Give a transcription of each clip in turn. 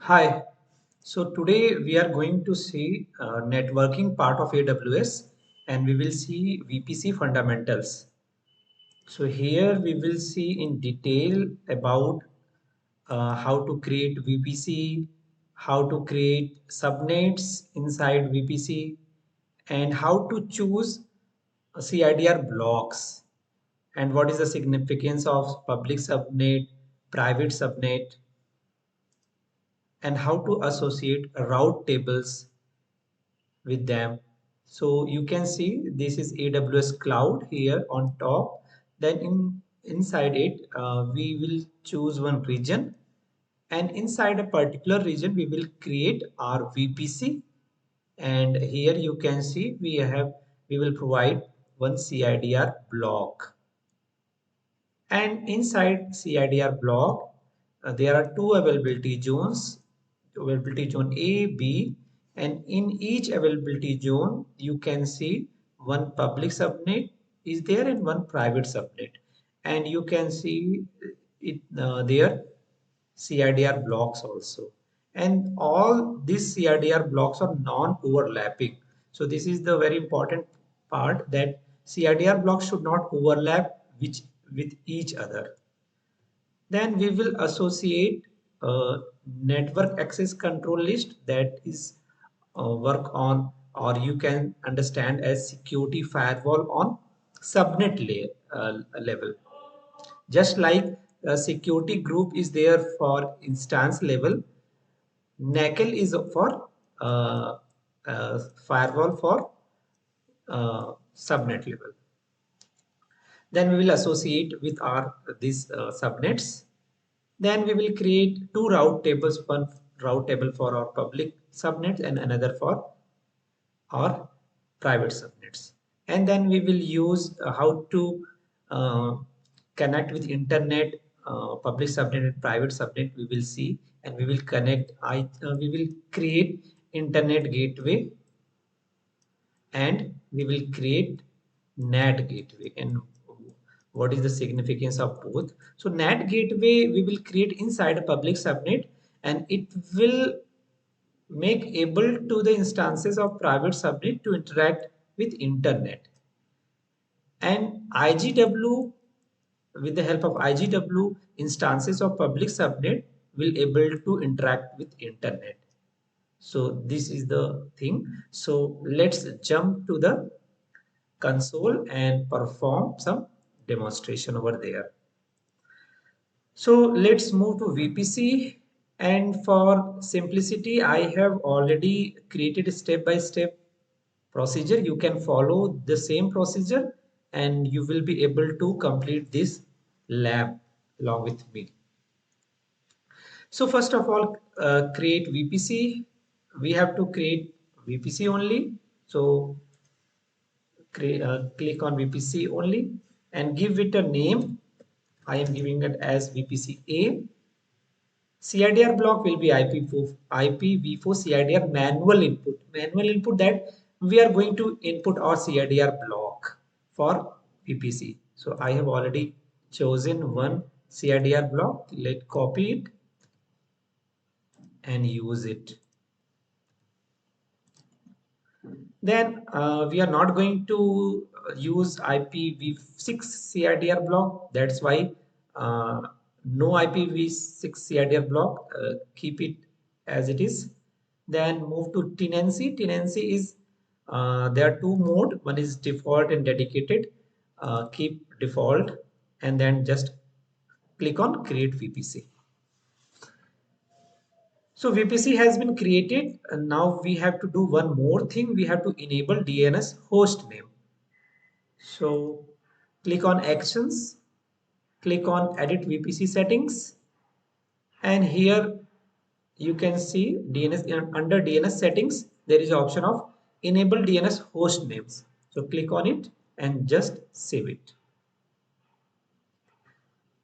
Hi. So today we are going to see networking part of AWS and we will see VPC fundamentals. So here we will see in detail about how to create VPC, how to create subnets inside VPC, and how to choose CIDR blocks, and what is the significance of public subnet, private subnet, and how to associate route tables with them. So you can see this is AWS cloud here on top. Then inside it, we will choose one region, and inside a particular region, we will create our VPC. And here you can see we will provide one CIDR block. And inside CIDR block, there are two availability zones, availability zone A, B, and in each availability zone, you can see one public subnet is there and one private subnet. And you can see it there CIDR blocks also. And all these CIDR blocks are non-overlapping. So this is the very important part, that CIDR blocks should not overlap with each other. Then we will associate a network access control list, that is work on, or you can understand as security firewall on subnet level. Just like a security group is there for instance level, NACL is for uh, firewall for subnet level. Then we will associate with our these subnets. Then we will create two route tables, one route table for our public subnets and another for our private subnets. And then we will use how to uh, connect with internet, public subnet and private subnet we will see, and we will connect, we will create internet gateway, and we will create NAT gateway. And what is the significance of both? So NAT gateway we will create inside a public subnet, and it will make able to the instances of private subnet to interact with internet. And IGW, with the help of IGW, instances of public subnet will able to interact with internet. So this is the thing. So let's jump to the console and perform some demonstration over there. So let's move to VPC, and for simplicity I have already created a step-by-step procedure. You can follow the same procedure and you will be able to complete this lab along with me. So first of all, create VPC. We have to create VPC only. So click on VPC only and give it a name. I am giving it as VPC A. CIDR block will be IPv4 CIDR manual input. Manual input, that we are going to input our CIDR block for VPC. So I have already chosen one CIDR block. Let's copy it and use it. Then we are not going to use IPv6 CIDR block. That's why no IPv6 CIDR block. Keep it as it is. Then move to tenancy. Tenancy is there are two mode. One is default and dedicated. Keep default and then just click on create VPC. So VPC has been created, and now we have to do one more thing. We have to enable DNS host name. So click on actions, click on edit VPC settings, and here you can see DNS, under DNS settings there is an option of enable DNS host names. So click on it and just save it.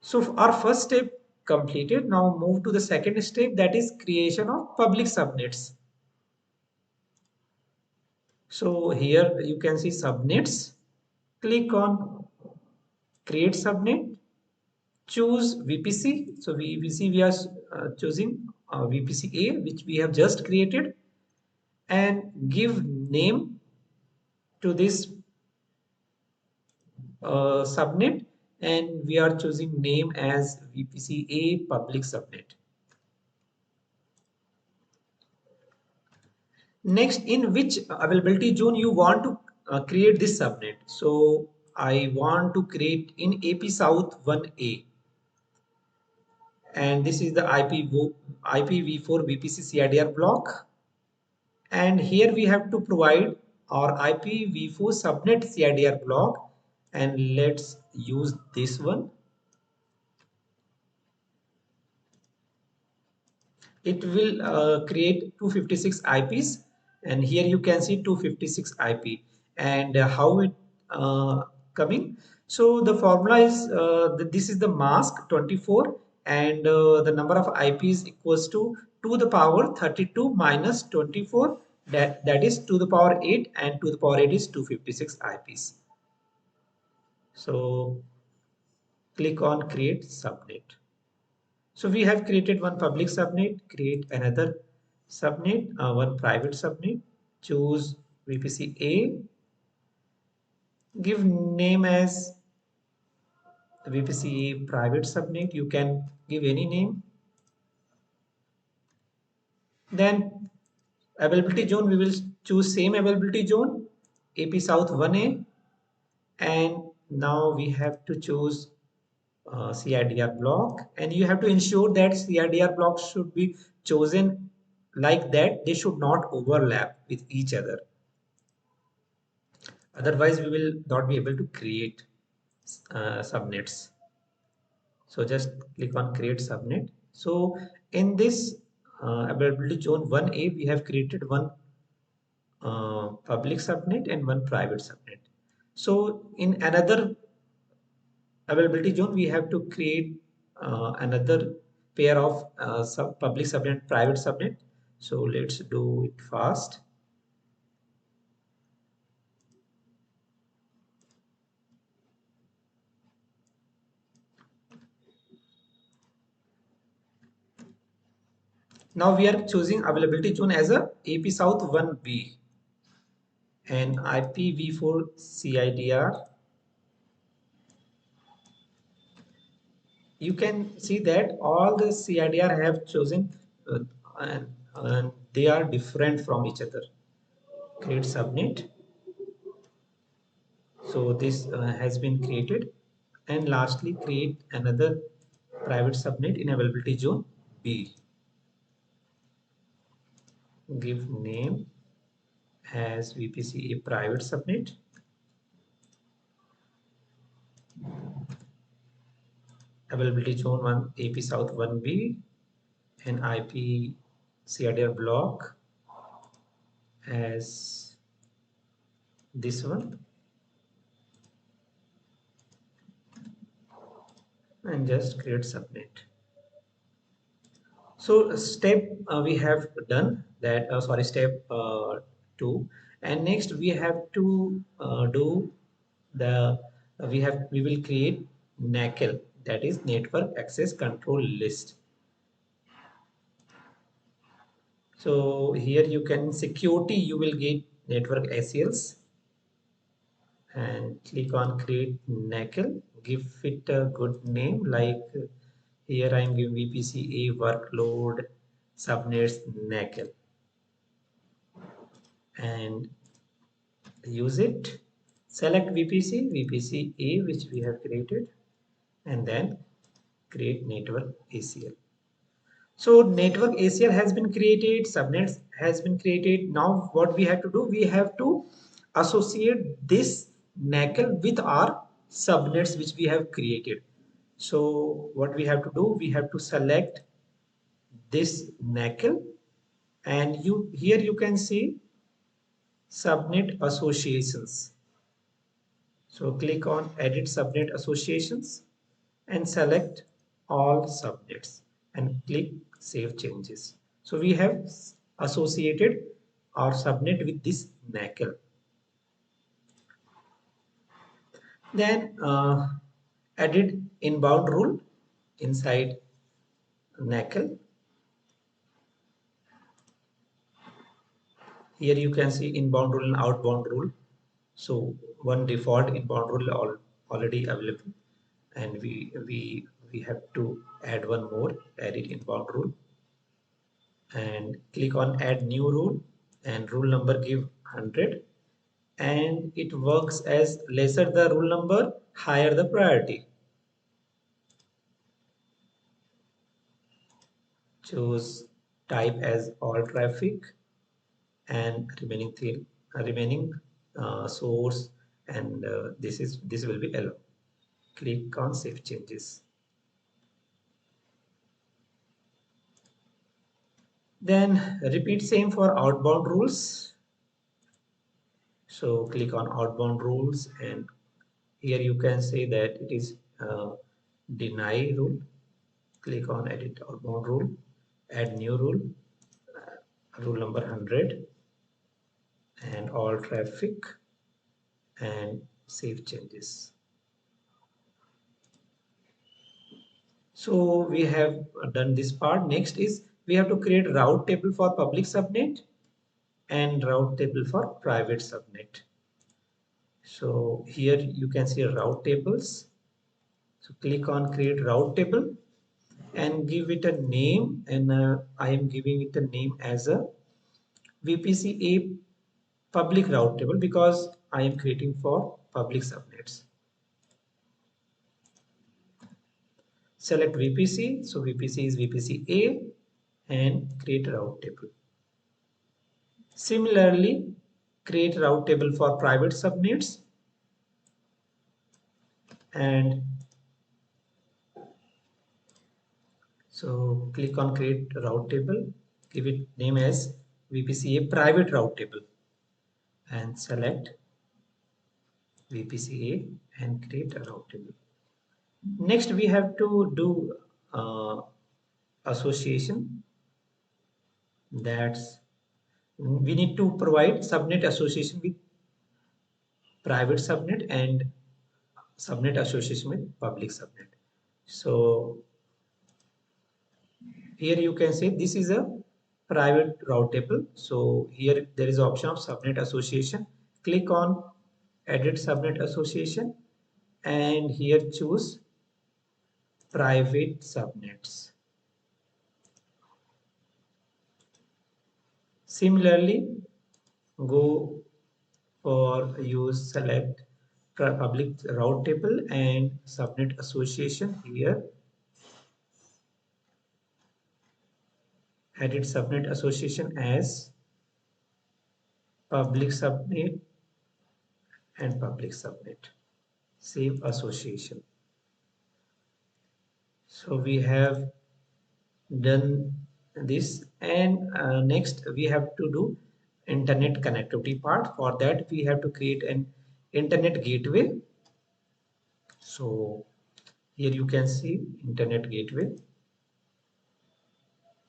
So our first step completed. Now move to the second step, that is creation of public subnets. So here you can see subnets. Click on create subnet, choose VPC. So VPC we are choosing VPC A, which we have just created, and give name to this subnet, and we are choosing name as VPC A public subnet. Next, in which availability zone you want to create this subnet? So I want to create in AP South 1A, and this is the IPv4 VPC CIDR block, and here we have to provide our IPv4 subnet CIDR block, and let's use this one. It will create 256 IPs, and here you can see 256 IP, and how it coming. So the formula is this is the mask 24, and the number of IPs equals to the power 32 minus 24, that is to the power 8, and to the power 8 is 256 IPs. So click on create subnet. So we have created one public subnet, create another subnet, one private subnet, choose VPC A, give name as VPC A private subnet. You can give any name. Then availability zone, we will choose same availability zone, AP South 1A, and now we have to choose CIDR block, and you have to ensure that CIDR blocks should be chosen like that. They should not overlap with each other. Otherwise, we will not be able to create subnets. So just click on create subnet. So in this availability zone 1A, we have created one public subnet and one private subnet. So in another availability zone, we have to create another pair of public subnet, private subnet. So let's do it fast. Now we are choosing availability zone as a AP South 1B and IPv4 CIDR. You can see that all the CIDR have chosen uh, and they are different from each other. Create subnet. So this has been created, and lastly create another private subnet in availability zone B. Give name as VPC A private subnet. Availability zone 1 AP South 1B and IP CIDR block as this one, and just create subnet. So step we have done that, sorry, step 2, and next we have to do the we will create NACL, that is network access control list. So here you can security, you will get network ACLs, and click on create NACL. Give it a good name, like here I am giving VPC A workload subnets NACL, and use it. Select VPC A, which we have created, and then create network ACL. So network ACL has been created, subnets has been created. Now what we have to do, we have to associate this NACL with our subnets which we have created. So what we have to do, we have to select this NACL, and here you can see subnet associations. So click on edit subnet associations and select all subnets and click save changes. So we have associated our subnet with this NACL. Then edit inbound rule inside NACL. Here you can see inbound rule and outbound rule. So one default inbound rule already available, and we have to add one more, edit inbound rule, and click on add new rule, and rule number give 100, and it works as lesser the rule number, higher the priority. Choose type as all traffic, and remaining source, and this will be allowed. Click on save changes. Then repeat same for outbound rules. So click on outbound rules, and here you can say that it is deny rule. Click on edit outbound rule, add new rule, rule number 100, and all traffic, and save changes. So we have done this part. Next is we have to create route table for public subnet and route table for private subnet. So here you can see route tables. So click on create route table and give it a name, and I am giving it a name as a VPC A public route table because I am creating for public subnets. Select VPC. So VPC is VPC A and create route table. Similarly, create route table for private subnets, and so click on create route table, give it name as VPC A private route table, and select VPC A and create a route table. Next, we have to do association. That's we need to provide subnet association with private subnet and subnet association with public subnet. So here you can say this is a private route table. So here there is option of subnet association. Click on edit subnet association, and here choose private subnets. Similarly, go for use select public route table and subnet association. Here edit subnet association as public subnet and public subnet. Save association. So we have done this, and next we have to do internet connectivity part. For that we have to create an internet gateway. So here you can see internet gateway,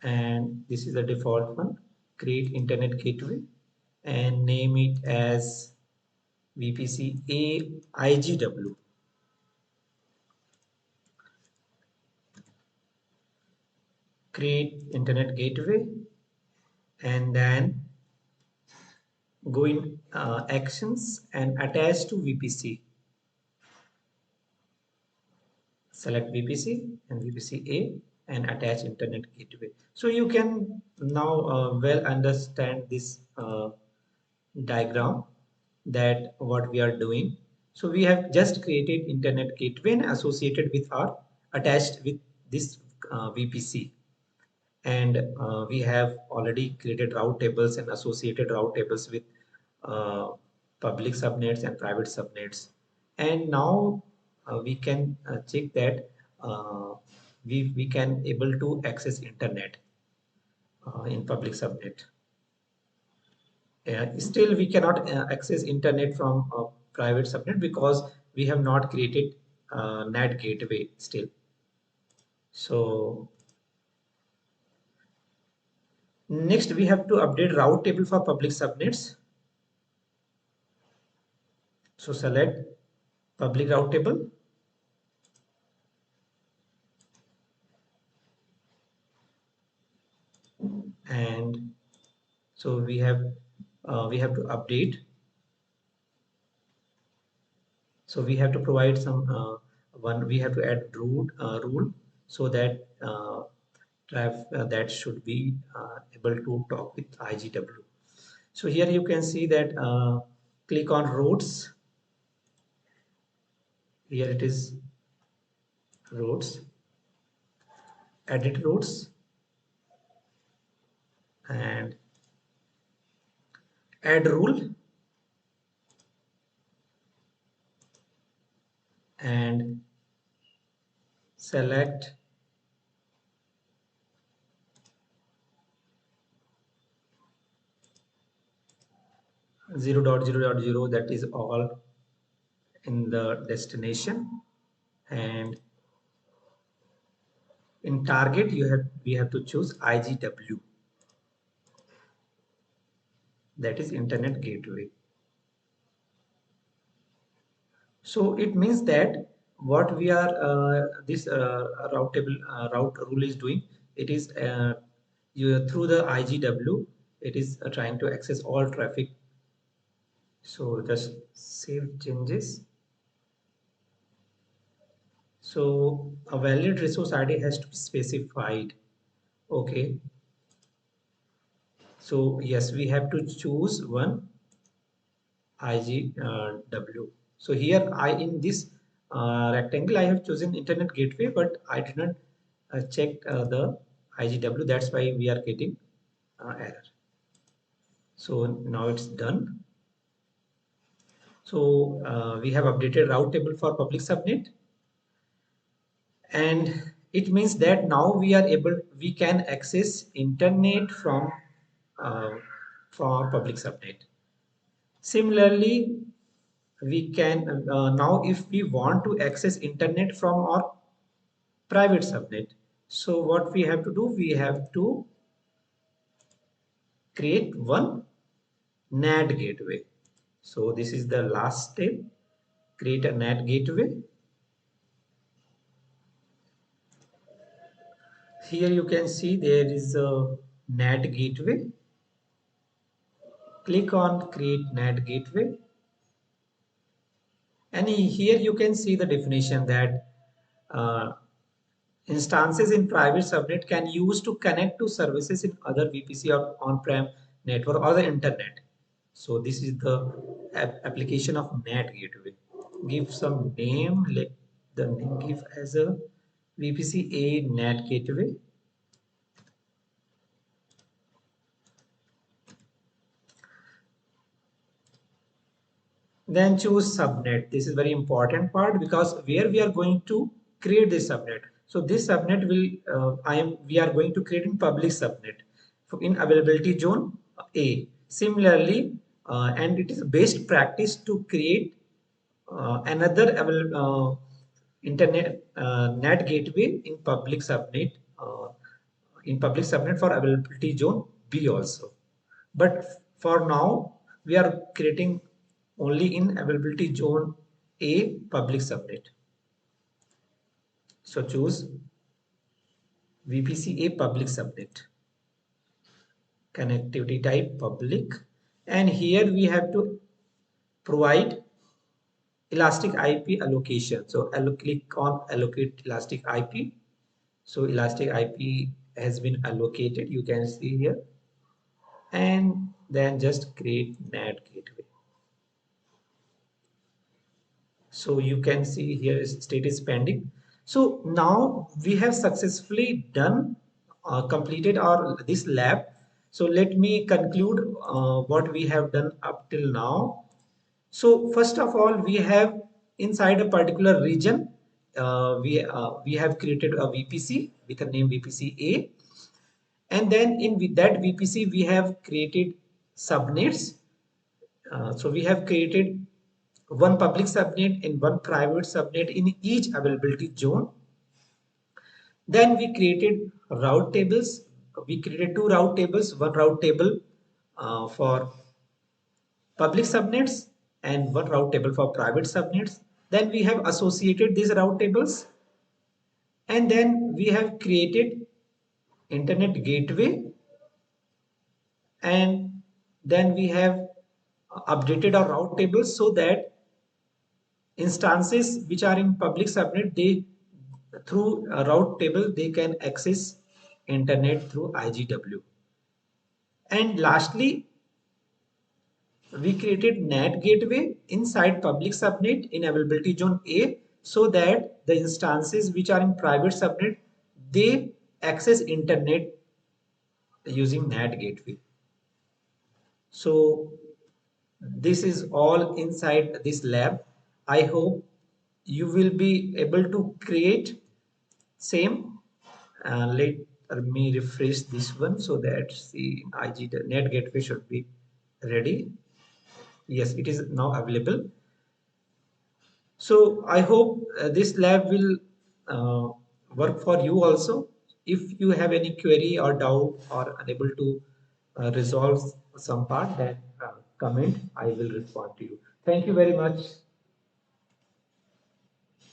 and this is the default one. Create internet gateway and name it as VPC A IGW. Create internet gateway, and then go in actions and attach to VPC. Select VPC and VPC A and attach internet gateway. So you can now well understand this diagram that what we are doing. So we have just created internet gateway and associated with our attached with this VPC, and we have already created route tables and associated route tables with uh, public subnets and private subnets, and now we can check that we can able to access internet in public subnet. Still we cannot access internet from private subnet because we have not created NAT gateway still. So next we have to update route table for public subnets. So select public route table and so we have to update. So we have to provide some we have to add rule so that that should be able to talk with IGW. So here you can see that click on routes. Here it is routes, edit routes, and add rule, and select 0.0.0, that is all in the destination. And in target we have to choose IGW, that is internet gateway. So it means that what we are this route table route rule is doing, it is through the IGW, it is trying to access all traffic. So just save changes. So a valid resource ID has to be specified. Okay. So yes, we have to choose one IGW. So here in this rectangle I have chosen internet gateway, but I did not check the IGW. That's why we are getting error. So now it's done. So we have updated route table for public subnet, and it means that now we can access internet uh, from public subnet. Similarly, we can now if we want to access internet from our private subnet, so what we have to do, we have to create one NAT gateway. So this is the last step, create a NAT gateway. Here you can see there is a NAT gateway. Click on create NAT gateway, and here you can see the definition that uh, instances in private subnet can use to connect to services in other VPC or on-prem network or the internet. So this is the application of NAT gateway. Give some name, let the name give as a VPC A NAT gateway. Then choose subnet. This is very important part, because where we are going to create this subnet. So this subnet will we are going to create in public subnet in availability zone A. Similarly, and it is best practice to create another internet NAT gateway in public subnet for availability zone B also. But for now, we are creating only in availability zone A public subnet. So choose VPC A public subnet. Connectivity type public. And here we have to provide elastic IP allocation. So click on allocate elastic IP. So elastic IP has been allocated. You can see here. And then just create NAT gateway. So you can see here is state is pending. So now we have successfully done completed our this lab. So let me conclude what we have done up till now. So first of all, we have inside a particular region, we have created a VPC with a name VPC A, and then in with that VPC we have created subnets. So we have created one public subnet and one private subnet in each availability zone. Then we created route tables. We created two route tables, one route table for public subnets and one route table for private subnets. Then we have associated these route tables, and then we have created internet gateway And then we have updated our route tables so that instances which are in public subnet, they through a route table they can access internet through IGW. And lastly, we created NAT gateway inside public subnet in availability zone A so that the instances which are in private subnet, they access internet using NAT gateway. So this is all inside this lab. I hope you will be able to create same. Let me refresh this one so that the IG the net gateway should be ready. Yes, it is now available. So I hope this lab will work for you also. If you have any query or doubt or unable to resolve some part, then comment. I will respond to you. Thank you very much.